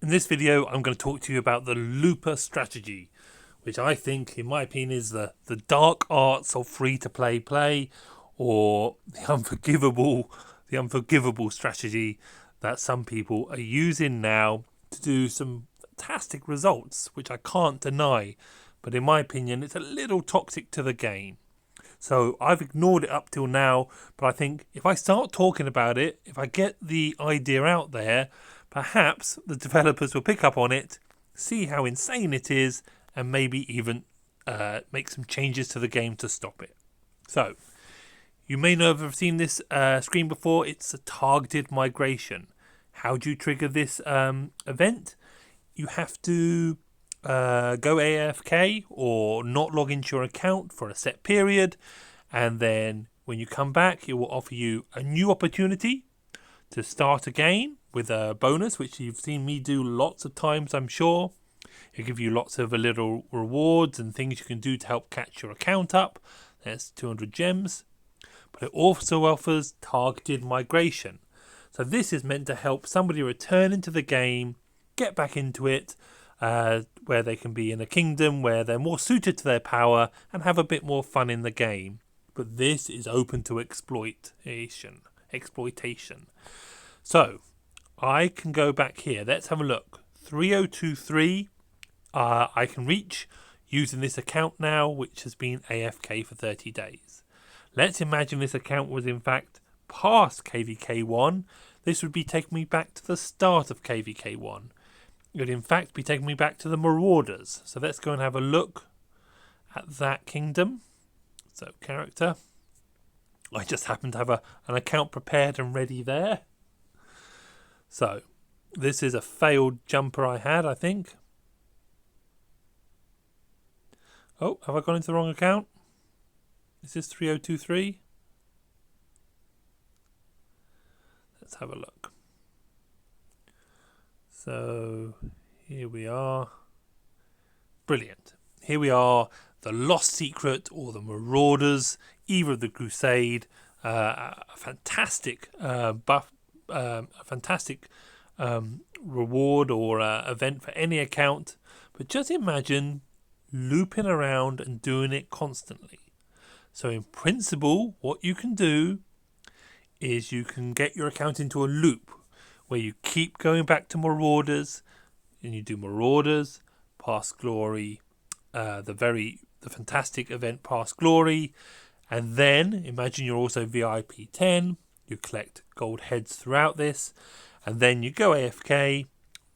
In this video, I'm going to talk to you about the Looper strategy, which I think, in my opinion, is the dark arts of free-to-play play, or the unforgivable strategy that some people are using now to do some fantastic results, which I can't deny. But in my opinion, it's a little toxic to the game. So I've ignored it up till now, but I think if I start talking about it, if I get the idea out there, perhaps the developers will pick up on it, see how insane it is, and maybe even make some changes to the game to stop it. So, you may not have seen this screen before. It's a targeted migration. How do you trigger this event? You have to go AFK or not log into your account for a set period, and then when you come back, it will offer you a new opportunity to start again with a bonus, which you've seen me do lots of times, I'm sure. It'll give you lots of little rewards and things you can do to help catch your account up. There's 200 gems. But it also offers targeted migration. So this is meant to help somebody return into the game, get back into it, where they can be in a kingdom where they're more suited to their power and have a bit more fun in the game. But this is open to exploitation. So I can go back here. Let's have a look. 3023 I can reach using this account now, which has been AFK for 30 days. Let's imagine this account was in fact past KVK1. This would be taking me back to the start of KVK1. It would in fact be taking me back to the Marauders. So let's go and have a look at that kingdom. So character. I just happen to have an account prepared and ready there. So this is a failed jumper I had, I think. Oh, have I gone into the wrong account? Is this 3023? Let's have a look. So here we are. Brilliant. Here we are, the Lost Secret or the Marauders, Eve of the Crusade. A fantastic reward or event for any account. But just imagine looping around and doing it constantly. So in principle, what you can do is you can get your account into a loop where you keep going back to Marauders, and you do Marauders, Past Glory, the fantastic event Past Glory, and then imagine you're also VIP 10. You collect gold heads throughout this, and then you go AFK,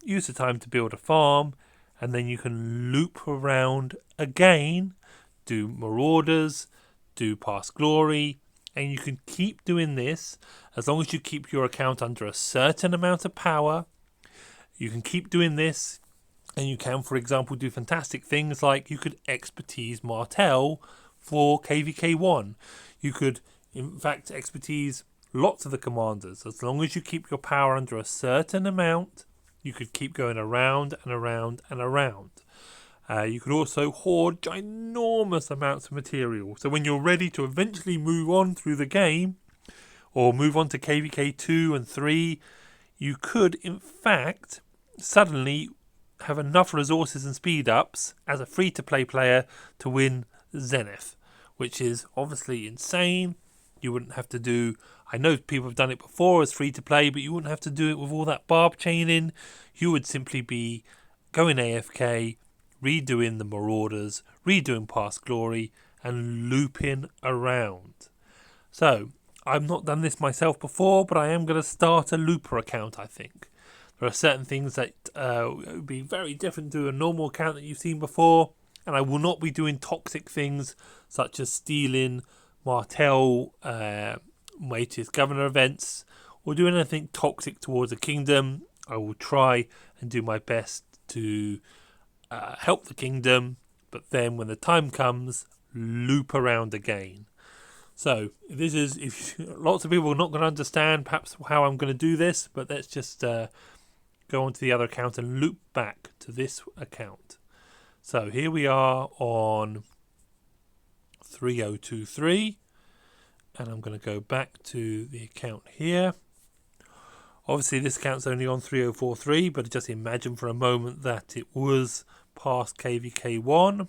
use the time to build a farm, and then you can loop around again, do Marauders, do Past Glory, and you can keep doing this as long as you keep your account under a certain amount of power. You can keep doing this, and you can, for example, do fantastic things like you could expertise Martel for KVK1. You could, in fact, expertise lots of the commanders. As long as you keep your power under a certain amount, you could keep going around and around and around. You could also hoard ginormous amounts of material. So when you're ready to eventually move on through the game, or move on to KVK 2 and 3, you could, in fact, suddenly have enough resources and speed ups as a free-to-play player to win Zenith, which is obviously insane. You wouldn't have to do... I know people have done it before as free-to-play, but you wouldn't have to do it with all that barb chaining. You would simply be going AFK, redoing the Marauders, redoing Past Glory, and looping around. So, I've not done this myself before, but I am going to start a Looper account, I think. There are certain things that would be very different to a normal account that you've seen before, and I will not be doing toxic things such as stealing Martel, Mightiest Governor events, or doing anything toxic towards a kingdom. I will try and do my best to help the kingdom, but then when the time comes, loop around again. So this is, if lots of people are not going to understand perhaps how I'm going to do this, but let's just go on to the other account and loop back to this account. So here we are on 3023, and I'm going to go back to the account here. Obviously this account's only on 3043, but just imagine for a moment that it was past KVK1.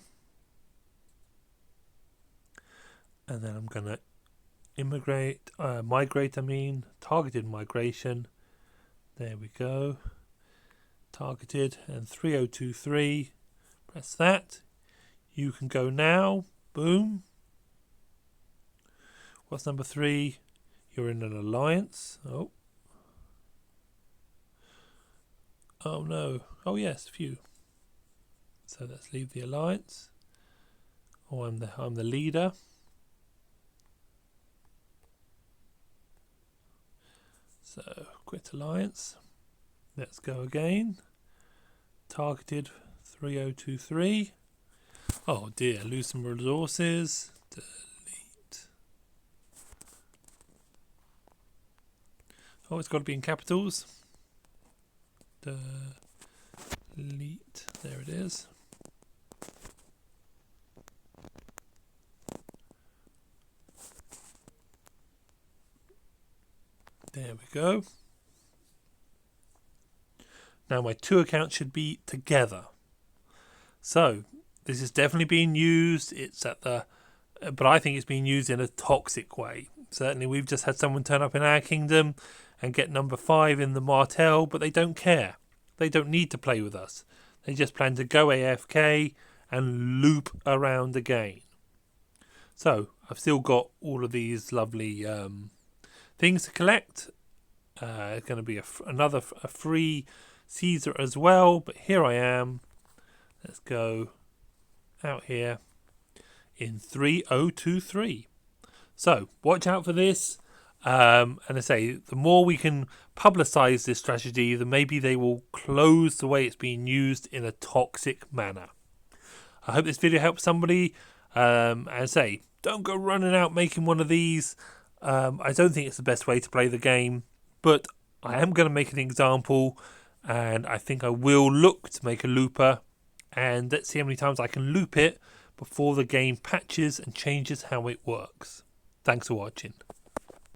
And then I'm going to migrate, targeted migration. There we go. Targeted, and 3023. Press that. You can go now. Boom. What's number 3? You're in an alliance. Oh no. Oh yes, phew. So let's leave the alliance. Oh, I'm the leader. So quit alliance. Let's go again. Targeted 3023. Oh dear, lose some resources. Delete. Oh, it's got to be in capitals. Delete. There it is. There we go. Now my 2 accounts should be together. So this is definitely being used. It's at the, but I think it's being used in a toxic way. Certainly, we've just had someone turn up in our kingdom and get number 5 in the Martell, but they don't care. They don't need to play with us. They just plan to go AFK and loop around again. So I've still got all of these lovely things to collect. It's going to be another free Caesar as well, but here I am. Let's go out here in 3023. So watch out for this. And I say, the more we can publicize this strategy, the maybe they will close the way it's being used in a toxic manner. I hope this video helps somebody. And I say, don't go running out making one of these. I don't think it's the best way to play the game, but I am going to make an example, and I think I will look to make a looper, and let's see how many times I can loop it before the game patches and changes how it works. Thanks for watching.